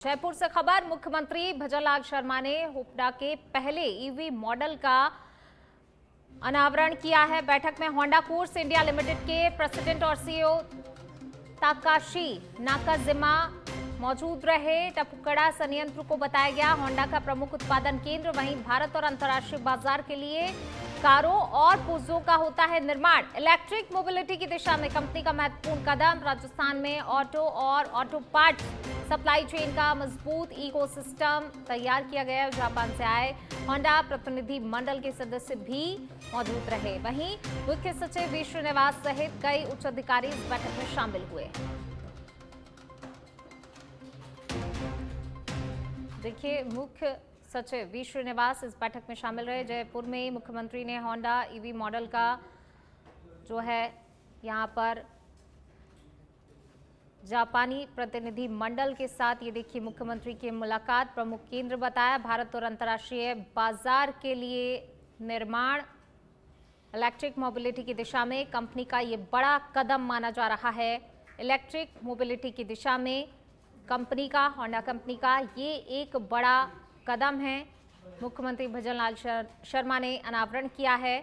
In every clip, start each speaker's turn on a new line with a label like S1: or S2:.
S1: जयपुर से खबर। मुख्यमंत्री भजनलाल शर्मा ने होंडा के पहले ईवी मॉडल का अनावरण किया है। बैठक में होंडा कोर्स इंडिया लिमिटेड के प्रेसिडेंट और सीईओ ताकाशी नाकाजिमा मौजूद रहे। टपुकड़ा संयंत्र को बताया गया होंडा का प्रमुख उत्पादन केंद्र। वहीं भारत और अंतर्राष्ट्रीय बाजार के लिए कारों और पुर्जों का होता है निर्माण। इलेक्ट्रिक मोबिलिटी की दिशा में कंपनी का महत्वपूर्ण कदम। राजस्थान में ऑटो और ऑटो पार्ट्स सप्लाई चेन का मजबूत इकोसिस्टम तैयार किया गया है। जापान से आए होंडा प्रतिनिधि मंडल के सदस्य भी मौजूद रहे। वहीं मुख्य सचिव वी श्रीनिवास सहित कई उच्च अधिकारी इस बैठक में शामिल हुए। देखिए, मुख्य सचिव वी श्रीनिवास इस बैठक में शामिल रहे। जयपुर में मुख्यमंत्री ने होंडा ईवी मॉडल का जो है यहाँ पर जापानी प्रतिनिधि मंडल के साथ ये देखिए मुख्यमंत्री की मुलाकात। प्रमुख केंद्र बताया भारत और अंतर्राष्ट्रीय बाजार के लिए निर्माण। इलेक्ट्रिक मोबिलिटी की दिशा में कंपनी का ये बड़ा कदम माना जा रहा है। इलेक्ट्रिक मोबिलिटी की दिशा में कंपनी का, होंडा कंपनी का ये एक बड़ा कदम है। मुख्यमंत्री भजनलाल शर्मा ने अनावरण किया है।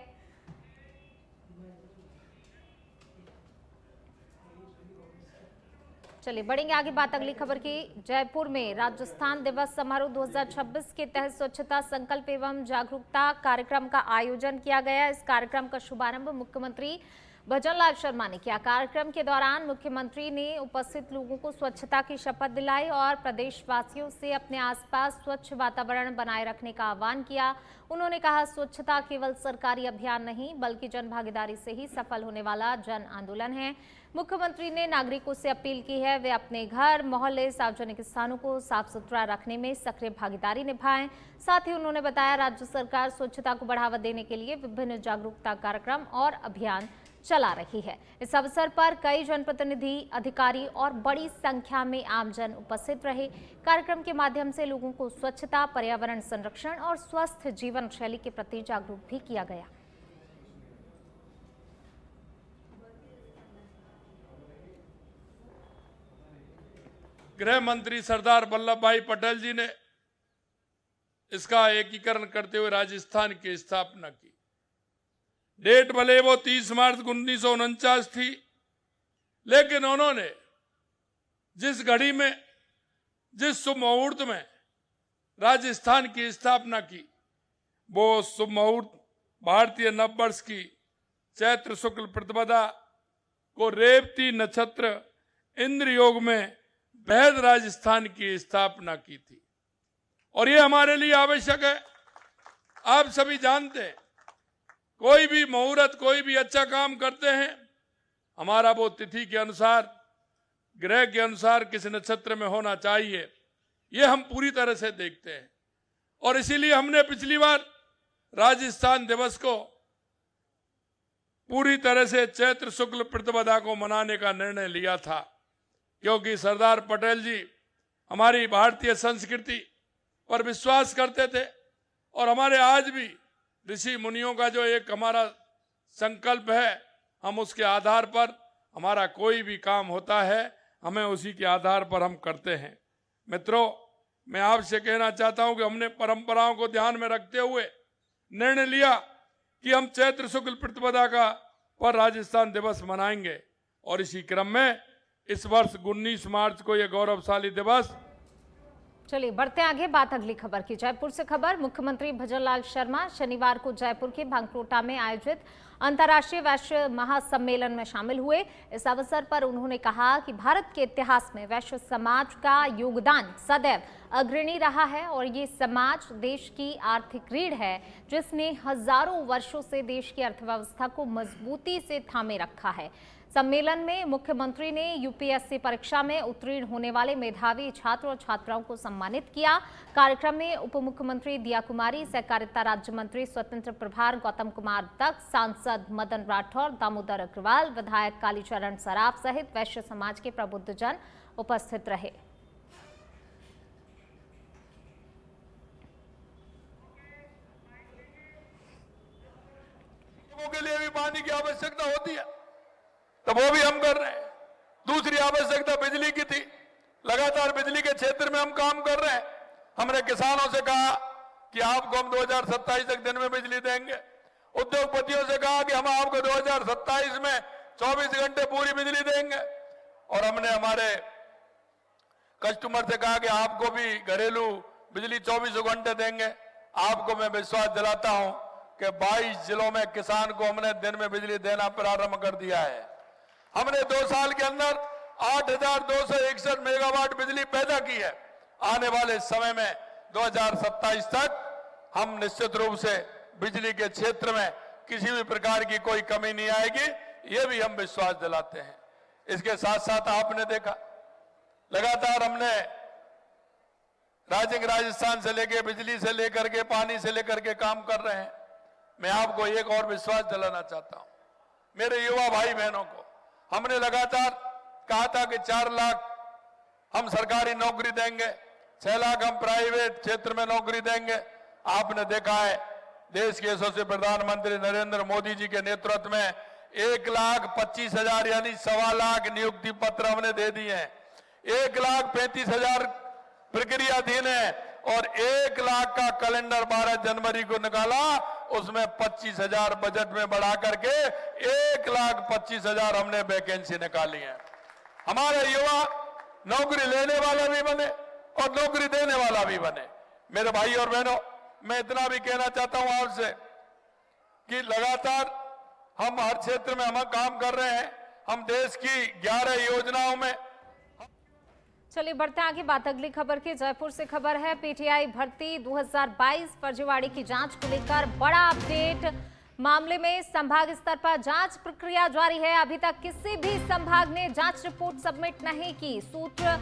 S1: चलिए बढ़ेंगे आगे बात अगली खबर की। जयपुर में राजस्थान दिवस समारोह 2026 के तहत स्वच्छता संकल्प एवं जागरूकता कार्यक्रम का आयोजन किया गया। इस कार्यक्रम का शुभारंभ मुख्यमंत्री भजनलाल शर्मा ने किया। कार्यक्रम के दौरान मुख्यमंत्री ने उपस्थित लोगों को स्वच्छता की शपथ दिलाई और प्रदेशवासियों से अपने आसपास स्वच्छ वातावरण बनाए रखने का आह्वान किया। उन्होंने कहा, स्वच्छता केवल सरकारी अभियान नहीं बल्कि जन भागीदारी से ही सफल होने वाला जन आंदोलन है। मुख्यमंत्री ने नागरिकों से अपील की है वे अपने घर, मोहल्ले, सार्वजनिक स्थानों को साफ सुथरा रखने में सक्रिय भागीदारी निभाएं। साथ ही उन्होंने बताया राज्य सरकार स्वच्छता को बढ़ावा देने के लिए विभिन्न जागरूकता कार्यक्रम और अभियान चला रही है। इस अवसर पर कई जनप्रतिनिधि, अधिकारी और बड़ी संख्या में आमजन उपस्थित रहे। कार्यक्रम के माध्यम से लोगों को स्वच्छता, पर्यावरण संरक्षण और स्वस्थ जीवन शैली के प्रति जागरूक भी किया गया।
S2: गृह मंत्री सरदार वल्लभ भाई पटेल जी ने इसका एकीकरण करते हुए राजस्थान की स्थापना की। डेट भले वो 30 मार्च 1949 थी, लेकिन उन्होंने जिस घड़ी में, जिस शुभ मुहूर्त में राजस्थान की स्थापना की, वो शुभ मुहूर्त भारतीय नववर्ष की चैत्र शुक्ल प्रतिपदा को रेवती नक्षत्र इंद्र योग में वैध राजस्थान की स्थापना की थी। और ये हमारे लिए आवश्यक है। आप सभी जानते हैं, कोई भी मुहूर्त, कोई भी अच्छा काम करते हैं, हमारा वो तिथि के अनुसार, ग्रह के अनुसार किस नक्षत्र में होना चाहिए, ये हम पूरी तरह से देखते हैं। और इसीलिए हमने पिछली बार राजस्थान दिवस को पूरी तरह से चैत्र शुक्ल प्रतिपदा को मनाने का निर्णय लिया था, क्योंकि सरदार पटेल जी हमारी भारतीय संस्कृति पर विश्वास करते थे। और हमारे आज भी ऋषि मुनियों का जो एक हमारा संकल्प है, हम उसके आधार पर हमारा कोई भी काम होता है, हमें उसी के आधार पर हम करते हैं। मित्रों, मैं आपसे कहना चाहता हूं कि हमने परंपराओं को ध्यान में रखते हुए निर्णय लिया कि हम चैत्र शुक्ल प्रतिपदा का पर राजस्थान दिवस मनाएंगे। और इसी क्रम में इस वर्ष 19 मार्च को यह गौरवशाली दिवस।
S1: चलिए बढ़ते आगे बात अगली खबर की। जयपुर से खबर। मुख्यमंत्री भजनलाल शर्मा शनिवार को जयपुर के भांकरोटा में आयोजित अंतर्राष्ट्रीय वैश्य महासम्मेलन में शामिल हुए। इस अवसर पर उन्होंने कहा कि भारत के इतिहास में वैश्य समाज का योगदान सदैव अग्रणी रहा है और ये समाज देश की आर्थिक रीढ़ है, जिसने हजारों वर्षों से देश की अर्थव्यवस्था को मजबूती से थामे रखा है। सम्मेलन में मुख्यमंत्री ने यूपीएससी परीक्षा में उत्तीर्ण होने वाले मेधावी छात्र और छात्राओं को सम्मानित किया। कार्यक्रम में उप मुख्यमंत्री दिया कुमारी, सहकारिता राज्य मंत्री स्वतंत्र प्रभार गौतम कुमार दत्त, सांसद मदन राठौर, दामोदर अग्रवाल, विधायक कालीचरण सराफ सहित वैश्य समाज के प्रबुद्ध जन उपस्थित रहे।
S2: के लिए भी पानी की आवश्यकता होती है, तो वो भी हम कर रहे हैं। दूसरी आवश्यकता बिजली की थी, लगातार बिजली के क्षेत्र में हम काम कर रहे हैं। हमने किसानों से कहा कि आपको हम 2027 तक दिन में बिजली देंगे। उद्योगपतियों से कहा कि हम आपको 2027 में 24 घंटे पूरी बिजली देंगे। और हमने हमारे कस्टमर से कहा कि आपको भी घरेलू बिजली 24 घंटे देंगे। आपको मैं विश्वास दिलाता हूं कि 22 जिलों में किसान को हमने दिन में बिजली देना प्रारंभ कर दिया है। हमने 2 साल के अंदर 8,261 मेगावाट बिजली पैदा की है। आने वाले समय में 2027 तक हम निश्चित रूप से बिजली के क्षेत्र में किसी भी प्रकार की कोई कमी नहीं आएगी, ये भी हम विश्वास दिलाते हैं। इसके साथ साथ आपने देखा लगातार हमने राजस्थान से लेकर बिजली से लेकर के पानी से लेकर के काम कर रहे हैं। मैं आपको एक और विश्वास दिलाना चाहता हूं, मेरे युवा भाई बहनों को हमने लगातार कहा था कि 4 लाख हम सरकारी नौकरी देंगे, 6 लाख हम प्राइवेट क्षेत्र में नौकरी देंगे। आपने देखा है देश के यशस्वी प्रधानमंत्री नरेंद्र मोदी जी के नेतृत्व में 1,25,000 यानी 1.25 लाख नियुक्ति पत्र हमने दे दिए हैं। 1,35,000 प्रक्रियाधीन है और 1 लाख का कैलेंडर 12 जनवरी को निकाला, उसमें 25,000 बजट में बढ़ा करके 1,25,000 हमने वैकेंसी निकाली है। हमारे युवा नौकरी लेने वाला भी बने और नौकरी देने वाला भी बने। मेरे भाई और बहनों, मैं इतना भी कहना चाहता हूं आपसे कि लगातार हम हर क्षेत्र में हम काम कर रहे हैं। हम देश की 11 योजनाओं में।
S1: चलिए बढ़ते आगे, बात अगली खबर की। जयपुर से खबर है, पीटीआई भर्ती 2022 फर्जीवाड़े की जांच को लेकर बड़ा अपडेट। मामले में संभाग स्तर पर जांच प्रक्रिया जारी है। अभी तक किसी भी संभाग ने जांच रिपोर्ट सबमिट नहीं की। सूत्र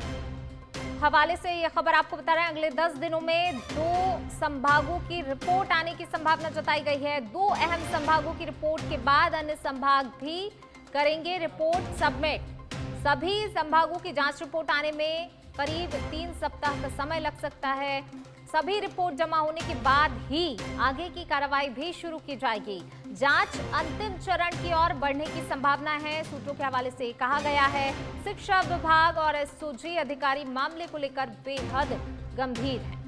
S1: हवाले से यह खबर आपको बता रहे हैं, अगले 10 दिनों में 2 संभागों की रिपोर्ट आने की संभावना जताई गई है। 2 अहम संभागों की रिपोर्ट के बाद अन्य संभाग भी करेंगे रिपोर्ट सबमिट। सभी संभागों की जांच रिपोर्ट आने में करीब 3 सप्ताह का समय लग सकता है। सभी रिपोर्ट जमा होने के बाद ही आगे की कार्रवाई भी शुरू की जाएगी। जांच अंतिम चरण की ओर बढ़ने की संभावना है। सूत्रों के हवाले से कहा गया है, शिक्षा विभाग और एसओजी अधिकारी मामले को लेकर बेहद गंभीर हैं।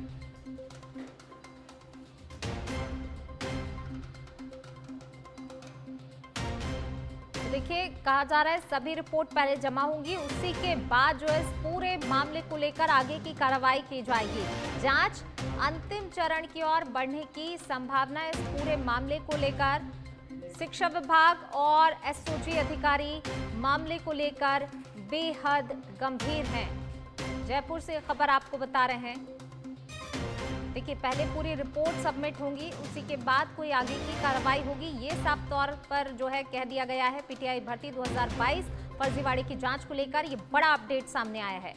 S1: देखिए, कहा जा रहा है सभी रिपोर्ट पहले जमा होंगी, उसी के बाद जो है इस पूरे मामले को लेकर आगे की कार्रवाई की जाएगी। जांच अंतिम चरण की ओर बढ़ने की संभावना है। इस पूरे मामले को लेकर शिक्षा विभाग और एसओजी अधिकारी मामले को लेकर बेहद गंभीर हैं। जयपुर से खबर आपको बता रहे हैं। देखिए, पहले पूरी रिपोर्ट सबमिट होंगी, उसी के बाद कोई आगे की कार्रवाई होगी। ये साफ तौर पर जो है कह दिया गया है। पीटीआई भर्ती 2022 फर्जीवाड़े की जांच को लेकर ये बड़ा अपडेट सामने आया है।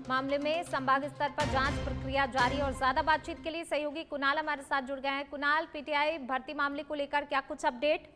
S1: मामले में संभाग स्तर पर जांच प्रक्रिया जारी और ज्यादा बातचीत के लिए सहयोगी कुणाल हमारे साथ जुड़ गए हैं। कुणाल, पीटीआई भर्ती मामले को लेकर क्या कुछ अपडेट?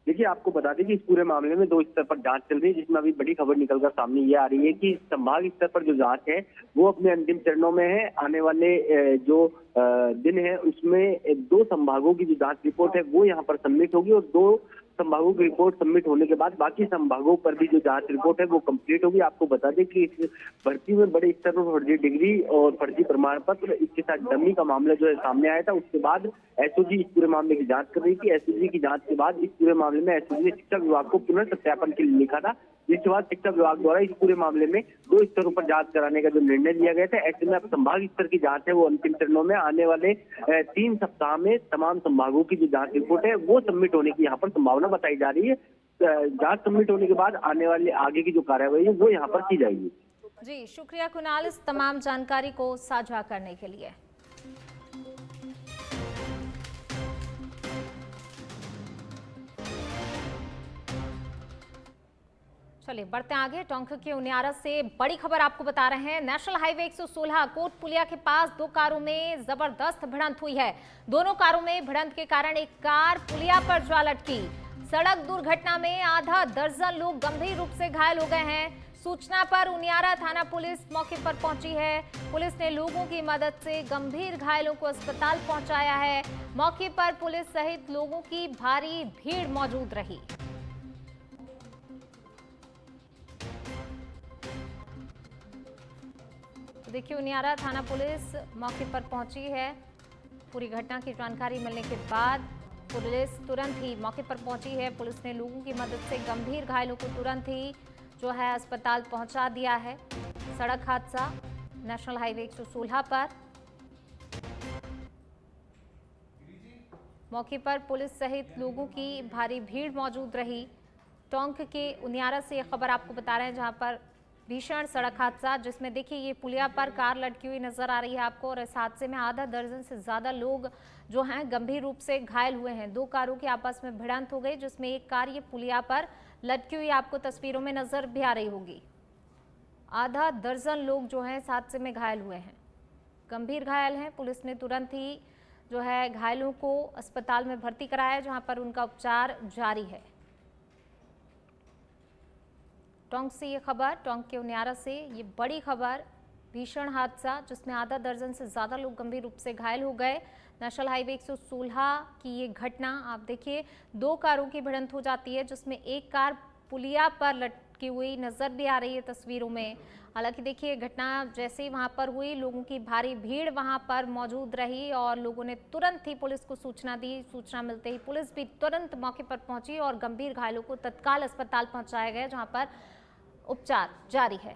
S3: देखिए, आपको बता दें कि इस पूरे मामले में 2 स्तर पर जांच चल रही है, जिसमें अभी बड़ी खबर निकलकर सामने ये आ रही है कि संभाग स्तर पर जो जांच है वो अपने अंतिम चरणों में है। आने वाले जो दिन है उसमें 2 संभागों की जो जांच रिपोर्ट है वो यहाँ पर सबमिट होगी और 2 संभागों की रिपोर्ट सबमिट होने के बाद बाकी संभागों पर भी जो जांच रिपोर्ट है वो कंप्लीट होगी। आपको बता दें कि इस भर्ती में बड़े स्तर पर फर्जी डिग्री और फर्जी प्रमाण पत्र, इसके साथ डमी का मामला जो है सामने आया था। उसके बाद एसओजी इस पूरे मामले की जांच कर रही थी। एसओजी की जांच के बाद इस पूरे मामले में एसओजी ने शिक्षा विभाग को पुनर्सत्यापन के लिए लिखा था, जिसके बाद शिक्षा विभाग द्वारा इस पूरे मामले में 2 स्तरों पर जांच कराने का जो निर्णय लिया गया था। ऐसे में अब संभाग स्तर की जांच है वो अंतिम चरणों में आने वाले 3 सप्ताह में तमाम संभागों की जो जांच रिपोर्ट है वो सबमिट होने की यहाँ पर संभावना बताई जा रही है। जांच सबमिट होने के बाद आने वाले आगे की जो कार्रवाई है वो यहाँ पर की जाएगी।
S1: जी, शुक्रिया कुणाल इस तमाम जानकारी को साझा करने के लिए। चलिए बढ़ते आगे। टोंक के उनियारा से बड़ी खबर आपको बता रहे हैं। नेशनल हाईवे 116 कोटपुलिया के पास 2 कारों में जबरदस्त भिड़ंत हुई है। दोनों कारों में भिड़ंत के कारण एक कार पुलिया पर जा लटकी। सड़क दुर्घटना में आधा दर्जन लोग गंभीर रूप से घायल हो गए हैं। सूचना पर उनियारा थाना पुलिस मौके पर पहुंची है। पुलिस ने लोगों की मदद से गंभीर घायलों को अस्पताल पहुंचाया है। मौके पर पुलिस सहित लोगों की भारी भीड़ मौजूद रही। तो देखिए उनियारा थाना पुलिस मौके पर पहुंची है। पूरी घटना की जानकारी मिलने के बाद पुलिस तुरंत ही मौके पर पहुंची है। पुलिस ने लोगों की मदद से गंभीर घायलों को तुरंत ही जो है अस्पताल पहुंचा दिया है। सड़क हादसा नेशनल हाईवे 116 पर। मौके पर पुलिस सहित लोगों की भारी भीड़ मौजूद रही। टोंक के उनियारा से ये खबर आपको बता रहे हैं, जहां पर भीषण सड़क हादसा, जिसमें देखिए ये पुलिया पर कार लटकी हुई नजर आ रही है आपको, और इस हादसे में आधा दर्जन से ज्यादा लोग जो हैं गंभीर रूप से घायल हुए हैं। दो कारों की आपस में भिड़ंत हो गई, जिसमें एक कार ये पुलिया पर लटकी हुई आपको तस्वीरों में नजर भी आ रही होगी। आधा दर्जन लोग जो हैं इस हादसे में घायल हुए हैं, गंभीर घायल हैं। पुलिस ने तुरंत ही जो है घायलों को अस्पताल में भर्ती कराया, जहां पर उनका उपचार जारी है। टोंक से ये खबर, टोंक के उनियारा से ये बड़ी खबर, भीषण हादसा जिसमें आधा दर्जन से ज़्यादा लोग गंभीर रूप से घायल हो गए। नेशनल हाईवे 116 की ये घटना, आप देखिए दो कारों की भिड़ंत हो जाती है, जिसमें एक कार पुलिया पर लटकी हुई नज़र भी आ रही है तस्वीरों में। हालांकि देखिए घटना जैसे ही वहाँ पर हुई, लोगों की भारी भीड़ वहाँ पर मौजूद रही और लोगों ने तुरंत ही पुलिस को सूचना दी। सूचना मिलते ही पुलिस भी तुरंत मौके पर पहुंची और गंभीर घायलों को तत्काल अस्पताल पहुँचाया गया, जहाँ पर उपचार जारी है।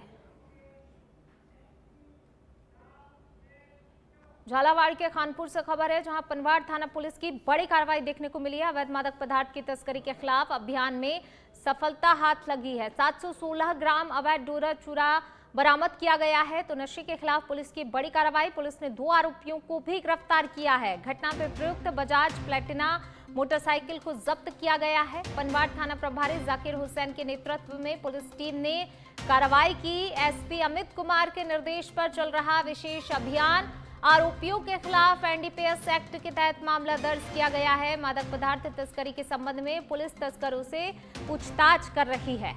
S1: झालावाड़ के खानपुर से खबर है, जहां पनवाड़ थाना पुलिस की बड़ी कार्रवाई देखने को मिली है। अवैध मादक पदार्थ की तस्करी के खिलाफ अभियान में सफलता हाथ लगी है। 716 ग्राम अवैध डोरा चूरा बरामद किया गया है। तो नशे के खिलाफ पुलिस की बड़ी कार्रवाई, पुलिस ने 2 आरोपियों को भी गिरफ्तार किया है। घटना में प्रयुक्त बजाज प्लेटिना मोटरसाइकिल को जब्त किया गया है। पनवाड़ थाना प्रभारी जाकिर हुसैन के नेतृत्व में पुलिस टीम ने कार्रवाई की। एसपी अमित कुमार के निर्देश पर चल रहा विशेष अभियान। आरोपियों के खिलाफ एनडीपीएस एक्ट के तहत मामला दर्ज किया गया है। मादक पदार्थ तस्करी के संबंध में पुलिस तस्करों से पूछताछ कर रही है।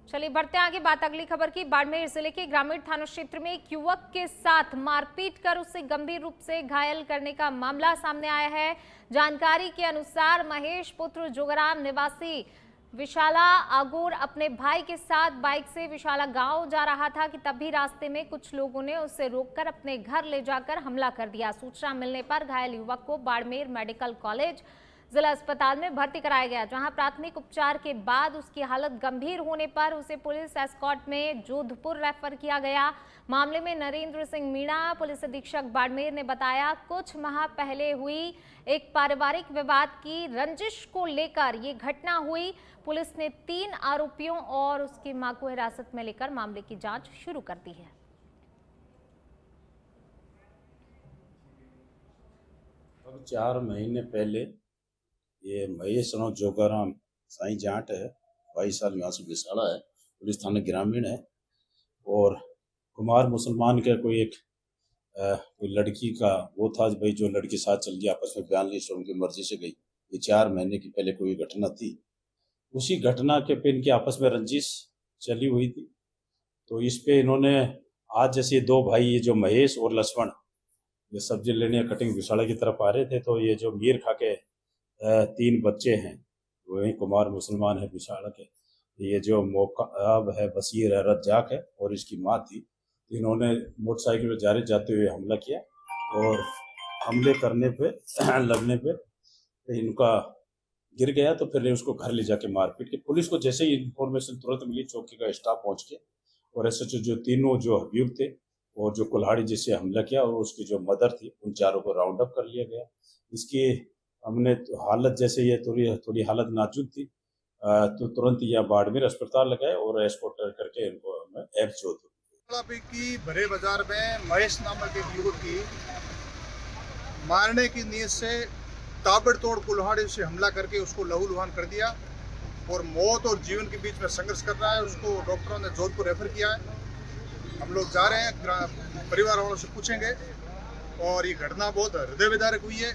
S1: चलिए बढ़ते आगे, बात अगली खबर की। बाड़मेर जिले के ग्रामीण थाना क्षेत्र में एक युवक के साथ मारपीट कर उसे गंभीर रूप से घायल करने का मामला सामने आया है। जानकारी के अनुसार महेश पुत्र जोगराम निवासी विशाला आगोर अपने भाई के साथ बाइक से विशाला गांव जा रहा था कि तभी रास्ते में कुछ लोगों ने उसे रोककर अपने घर ले जाकर हमला कर दिया। सूचना मिलने पर घायल युवक को बाड़मेर मेडिकल कॉलेज जिला अस्पताल में भर्ती कराया गया, जहां प्राथमिक उपचार के बाद उसकी हालत गंभीर होने पर उसे पुलिस एस्कॉर्ट में जोधपुर रेफर किया गया। मामले में नरेंद्र सिंह मीणा पुलिस अधीक्षक बाड़मेर ने बताया, कुछ माह पहले हुई एक पारिवारिक विवाद की रंजिश को लेकर ये घटना हुई। पुलिस ने 3 आरोपियों और उसकी मां को हिरासत में लेकर मामले की जांच शुरू कर दी है।
S4: अब 4 महीने पहले ये महेश जोगाराम साईं जाट है, 22 साल निवासी विशाला है, पुलिस थाना ग्रामीण है। और कुमार मुसलमान का कोई एक कोई लड़की का वो था भाई, जो लड़की साथ चल गई, आपस में बयान ली, उनकी मर्जी से गई। ये 4 महीने की पहले कोई घटना थी। उसी घटना के पे इनकी आपस में रंजिश चली हुई थी। तो इस पे इन्होंने आज जैसे 2 भाई, ये जो महेश और लक्ष्मण, ये सब्जी लेने कटिंग विशाला की तरफ आ रहे थे। तो ये जो मीर खा के 3 बच्चे हैं, वही कुमार मुसलमान है विशाला के, ये जो मोकाब है, बशीर है, रज्जाक है और इसकी माँ थी। इन्होंने मोटरसाइकिल में जाते हुए हमला किया और हमले करने पे लगने पे इनका गिर गया। तो फिर उसको घर ले जाके मारपीट की। पुलिस को जैसे ही इन्फॉर्मेशन तुरंत मिली, चौकी का स्टाफ पहुंच गया और एसएचओ जो तीनों जो अभियुक्त थे और जो कुल्हाड़ी जिससे हमला किया और उसकी जो मदर थी, उन चारों को राउंड अप कर लिया गया। इसकी हमने हालत जैसे ये थोड़ी हालत नाजुक थी, तो तुरंत यह बाड़मेर अस्पताल लगाए और एस्कॉर्ट करके इनको एफ जोधपुर
S5: की भरे बाजार में महेश नामक एक युवक की मारने की नीयत से ताबड़तोड़ कुल्हाड़ी से हमला करके उसको लहूलुहान कर दिया और मौत और जीवन के बीच में संघर्ष कर रहा है। उसको डॉक्टरों ने जोधपुर रेफर किया है। हम लोग जा रहे हैं, परिवार वालों से पूछेंगे। और ये घटना बहुत हृदय विदारक हुई है।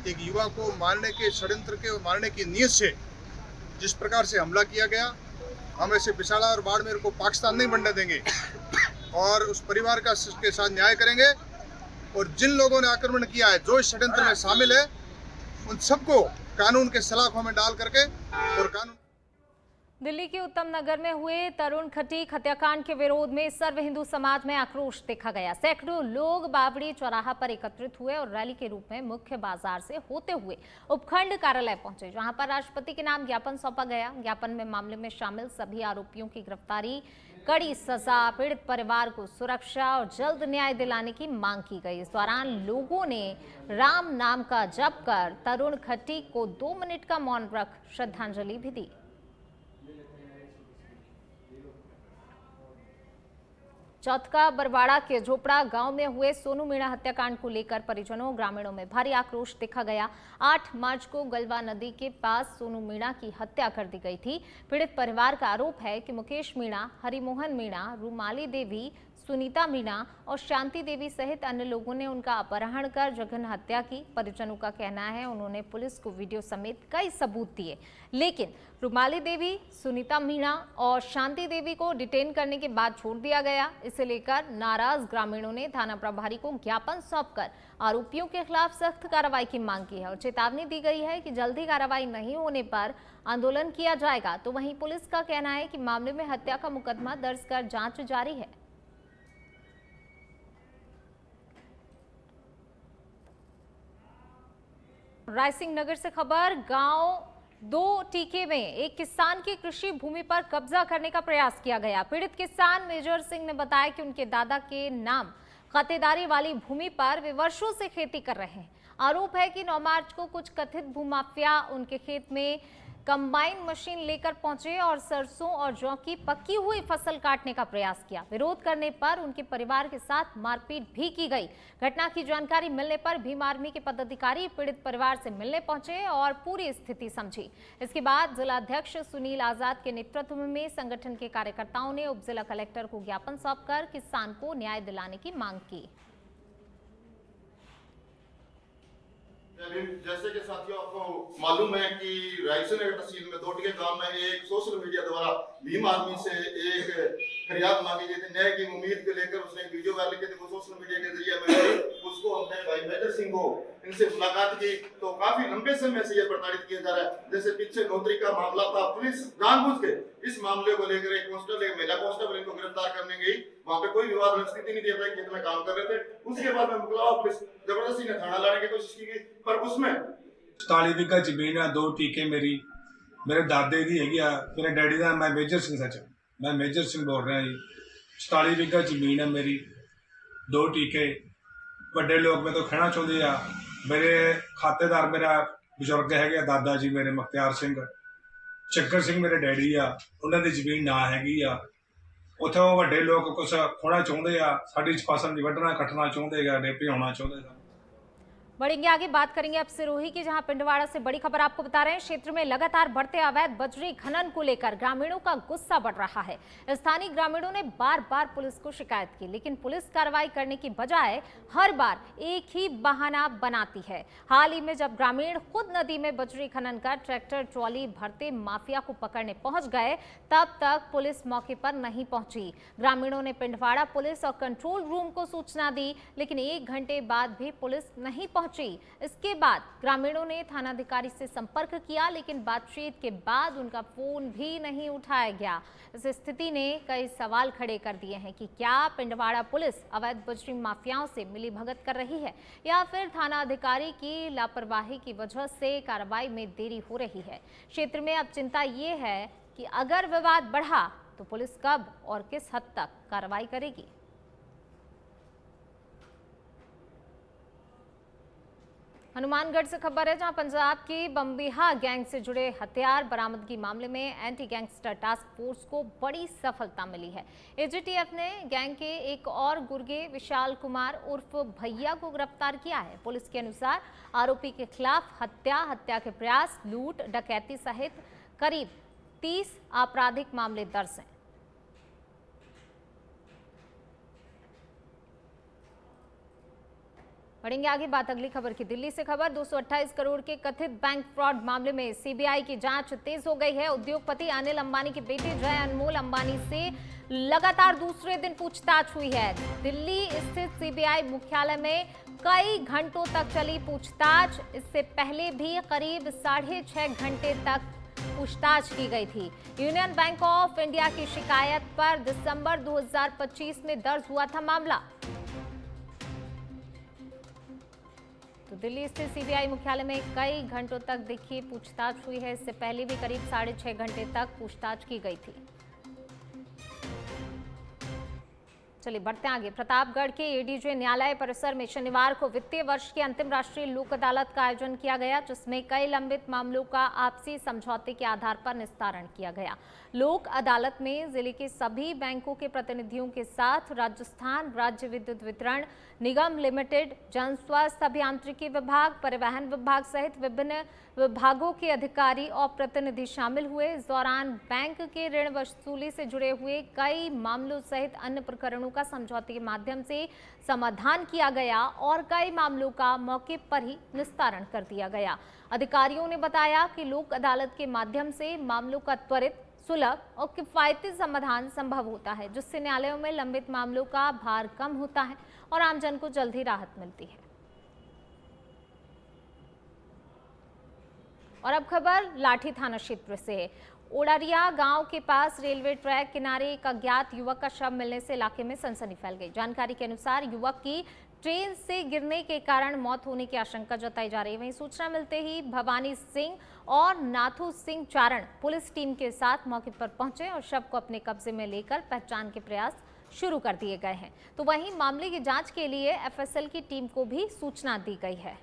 S5: एक युवा को मारने के षड्यंत्र के मारने की नीयत से जिस प्रकार से हमला किया गया, हम ऐसे विशाला और बाड़मेर को पाकिस्तान नहीं बनने देंगे और उस परिवार का के साथ न्याय करेंगे। और जिन लोगों ने आक्रमण किया है, जो इस षड्यंत्र में शामिल है, उन सबको कानून के सलाखों में डाल करके और कानून
S1: दिल्ली के उत्तम नगर में हुए तरुण खटीक हत्याकांड के विरोध में सर्व हिंदू समाज में आक्रोश देखा गया। सैकड़ों लोग बावड़ी चौराहा पर एकत्रित हुए और रैली के रूप में मुख्य बाजार से होते हुए उपखंड कार्यालय पहुंचे, जहां पर राष्ट्रपति के नाम ज्ञापन सौंपा गया। ज्ञापन में मामले में शामिल सभी आरोपियों की गिरफ्तारी, कड़ी सजा, पीड़ित परिवार को सुरक्षा और जल्द न्याय दिलाने की मांग की गई। इस दौरान लोगों ने राम नाम का जप कर तरुण खटीक को 2 मिनट का मौन रख श्रद्धांजलि भी दी। चौथका बरवाड़ा के झोपड़ा गांव में हुए सोनू मीणा हत्याकांड को लेकर परिजनों ग्रामीणों में भारी आक्रोश देखा गया। 8 मार्च को गलवा नदी के पास सोनू मीणा की हत्या कर दी गई थी। पीड़ित परिवार का आरोप है कि मुकेश मीणा, हरिमोहन मीणा, रूमाली देवी, सुनीता मीणा और शांति देवी सहित अन्य लोगों ने उनका अपहरण कर जघन्य हत्या की। परिजनों का कहना है उन्होंने पुलिस को वीडियो समेत कई सबूत दिए, लेकिन रूमाली देवी, सुनीता मीणा और शांति देवी को डिटेन करने के बाद छोड़ दिया गया। इसे लेकर नाराज ग्रामीणों ने थाना प्रभारी को ज्ञापन सौंपकर आरोपियों के खिलाफ सख्त कार्रवाई की मांग की है और चेतावनी दी गई है कि जल्दी कार्रवाई नहीं होने पर आंदोलन किया जाएगा। तो वहीं पुलिस का कहना है कि मामले में हत्या का मुकदमा दर्ज कर जांच जारी है। रायसिंह नगर से खबर, गांव 2 टीके में एक किसान की कृषि भूमि पर कब्जा करने का प्रयास किया गया। पीड़ित किसान मेजर सिंह ने बताया कि उनके दादा के नाम खातेदारी वाली भूमि पर वे वर्षों से खेती कर रहे हैं। आरोप है कि 9 मार्च को कुछ कथित भूमाफिया उनके खेत में कंबाइन मशीन लेकर पहुंचे और सरसों और जौ की पकी हुई फसल काटने का प्रयास किया। विरोध करने पर उनके परिवार के साथ मारपीट भी की गई। घटना की जानकारी मिलने पर भीम आर्मी के पदाधिकारी पीड़ित परिवार से मिलने पहुंचे और पूरी स्थिति समझी। इसके बाद जिला अध्यक्ष सुनील आजाद के नेतृत्व में संगठन के कार्यकर्ताओं ने उप जिला कलेक्टर को ज्ञापन सौंपकर किसान को न्याय दिलाने की मांग की।
S6: जैसे कि साथियों आपको मालूम है कि रायसिंह नगर तहसील में 2 टीके गांव में एक सोशल मीडिया द्वारा भीम आर्मी से एक फरियाद मांगी गई थी। न्याय की उम्मीद को लेकर उसने वीडियो वायरल की थी, वो सोशल मीडिया के जरिए में उसको हमने भाई मेजर सिंह को इनसे मुलाकात की तो काफी लंबे समय से ये प्रताड़ित किया जा रहा है। जैसे पीछे नौकरी का मामला था, पुलिस जानबूझ के इस मामले को लेकर एक महिला कांस्टेबल इनको गिरफ्तार करने गई, वहां पे कोई विवाद स्थिति नहीं देता कि इतना काम कर रहे थे। उसके बाद में मुकलावा पुलिस जबरदस्ती ने थाना लाने की कोशिश की गई, पर उसमें
S7: 47 बीघा जमीन है, 2 टीके मेरे दादे दी हैगी आ, मेरे डैडी का मैं मेजर सिंह सच मैं मेजर सिंह बोल रहा जी। 47 बीघा जमीन है मेरी, 2 टीके। बड़े लोग मैं तो कहना चाहते आ, मेरे खातेदार मेरा बुजुर्ग है दादा जी मेरे मुख्तियार सिंह, ਚੱਕਰ ਸਿੰਘ ਮੇਰੇ ਡੈਡੀ ਆ, ਉਹਨਾਂ ਦੀ ਜ਼ਮੀਨ ਨਾ ਹੈਗੀ ਆ। ਉੱਥੇ ਉਹ ਵੱਡੇ ਲੋਕ ਕੁਛ ਖੋਣਾ ਚਾਹੁੰਦੇ ਆ, ਸਾਡੀ ਫਸਲ ਨਹੀਂ ਵੱਢਣਾ ਕੱਟਣਾ ਚਾਹੁੰਦੇ ਗਾ, ਡੇਪੇ ਆਉਣਾ ਚਾਹੁੰਦੇ ਆ।
S1: बढ़ेंगे आगे, बात करेंगे अब सिरोही की, जहां पिंडवाड़ा से बड़ी खबर आपको बता रहे हैं। क्षेत्र में लगातार बढ़ते अवैध बजरी खनन को लेकर ग्रामीणों का गुस्सा बढ़ रहा है। स्थानीय ग्रामीणों ने बार बार पुलिस को शिकायत की, लेकिन पुलिस कार्रवाई करने की बजाय हर बार एक ही बहाना बनाती है। हाल ही में जब ग्रामीण खुद नदी में बजरी खनन कर ट्रैक्टर ट्रॉली भरते माफिया को पकड़ने पहुंच गए, तब तक पुलिस मौके पर नहीं पहुंची। ग्रामीणों ने पिंडवाड़ा पुलिस और कंट्रोल रूम को सूचना दी, लेकिन 1 घंटे बाद भी पुलिस नहीं पहुंची। इसके बाद ग्रामीणों ने थानाधिकारी से संपर्क किया, लेकिन बातचीत के बाद उनका फोन भी नहीं उठाया गया। इस स्थिति ने कई सवाल खड़े कर दिए हैं कि क्या पिंडवाड़ा पुलिस अवैध बजरी माफियाओं से मिलीभगत कर रही है या फिर थाना अधिकारी की लापरवाही की वजह से कार्रवाई में देरी हो रही है। क्षेत्र में अब चिंता ये है कि अगर विवाद बढ़ा तो पुलिस कब और किस हद तक कार्रवाई करेगी। हनुमानगढ़ से खबर है, जहां पंजाब की बम्बिहा गैंग से जुड़े हथियार बरामदगी मामले में एंटी गैंगस्टर टास्क फोर्स को बड़ी सफलता मिली है। एजीटीएफ ने गैंग के एक और गुर्गे विशाल कुमार उर्फ भैया को गिरफ्तार किया है। पुलिस के अनुसार आरोपी के खिलाफ हत्या के प्रयास, लूट, डकैती सहित करीब 30 आपराधिक मामले दर्ज हैं। बढ़ेंगे आगे, बात अगली खबर की। दिल्ली से खबर, 228 करोड़ के कथित बैंक फ्रॉड मामले में सीबीआई की जांच तेज हो गई है। उद्योगपति अनिल अंबानी के बेटे जय अनमोल अंबानी से लगातार दूसरे दिन पूछताछ हुई है। दिल्ली स्थित सीबीआई मुख्यालय में कई घंटों तक चली पूछताछ। इससे पहले भी करीब 6.5 घंटे तक पूछताछ की गई थी। यूनियन बैंक ऑफ इंडिया की शिकायत पर दिसंबर 2025 में दर्ज हुआ था मामला। तो दिल्ली स्थित सीबीआई मुख्यालय में कई घंटों तक देखिए पूछताछ हुई है। इससे पहले भी करीब 6.5 घंटे तक पूछताछ की गई थी। चलिए बढ़ते हैं आगे। प्रतापगढ़ के एडीजे न्यायालय परिसर में शनिवार को वित्तीय वर्ष की अंतिम राष्ट्रीय लोक अदालत का आयोजन किया गया, जिसमें कई लंबित मामलों का आपसी समझौते के आधार पर निस्तारण किया गया। लोक अदालत में जिले के सभी बैंकों के प्रतिनिधियों के साथ राजस्थान राज्य विद्युत वितरण निगम लिमिटेड, जन स्वास्थ्य अभियांत्रिकी विभाग, परिवहन विभाग सहित विभिन्न विभागों के अधिकारी और प्रतिनिधि शामिल हुए। इस दौरान बैंक के ऋण वसूली से जुड़े हुए कई मामलों सहित अन्य प्रकरणों का समझौते के माध्यम से समाधान किया गया और कई मामलों का मौके पर ही निस्तारण कर दिया गया। अधिकारियों ने बताया कि लोक अदालत के माध्यम से मामलों का त्वरित, सुलभ और किफायती समाधान संभव होता है, जिससे न्यायालयों में लंबित मामलों का भार कम होता है और आमजन को जल्द ही राहत मिलती है। और अब खबर लाठी थाना क्षेत्र से। ओडरिया गांव के पास रेलवे ट्रैक किनारे एक अज्ञात युवक का शव मिलने से इलाके में सनसनी फैल गई। जानकारी के अनुसार युवक की ट्रेन से गिरने के कारण मौत होने की आशंका जताई जा रही है। वहीं सूचना मिलते ही भवानी सिंह और नाथू सिंह चारण पुलिस टीम के साथ मौके पर पहुंचे और शव को अपने कब्जे में लेकर पहचान के प्रयास शुरू कर दिए गए हैं। तो वहीं मामले की जांच के लिए एफएसएल की टीम को भी सूचना दी गई है।